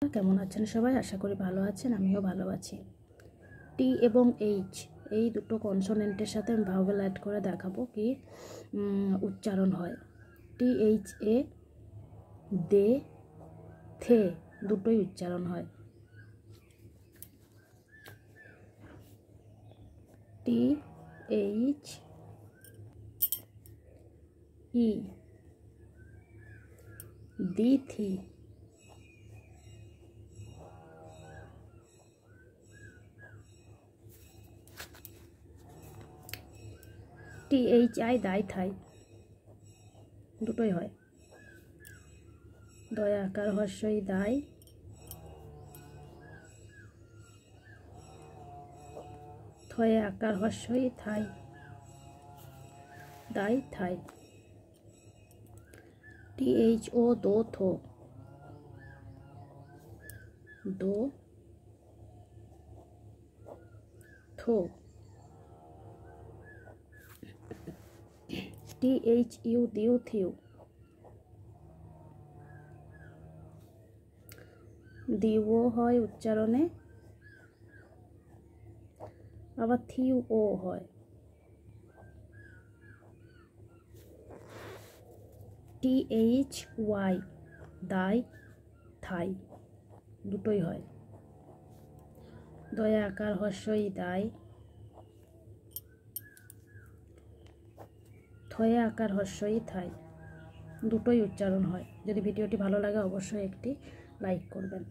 কেমন আছেন সবাই? আশা করি ভালো আছেন, আমিও ভালো আছি। টি এবং এইচ এই দুটো কনসোনেন্টের সাথে আমি ভাওয়েল অ্যাড করে দেখাবো কি উচ্চারণ হয়। T H A they the দুটোই উচ্চারণ হয়। T H E the the T H I thy thy দুটোই হয়। দয়া আকার হর্ষই দাই, থয়ে আকার হর্ষই থাই, দাই থাই। টি এইচ ও দো থো দো থো। টি এইচ ইউ দিউ থিউ দিও হয় উচ্চারণে, আবার থিউ ও হয়। টি এইচ ওয়াই দাই থাই দুটোই হয়। দয়া আকার হর্ষই দাই, থয়ে আকার হর্ষই থাই দুটোই উচ্চারণ হয়। যদি ভিডিওটি ভালো লাগে অবশ্যই একটি লাইক করবেন।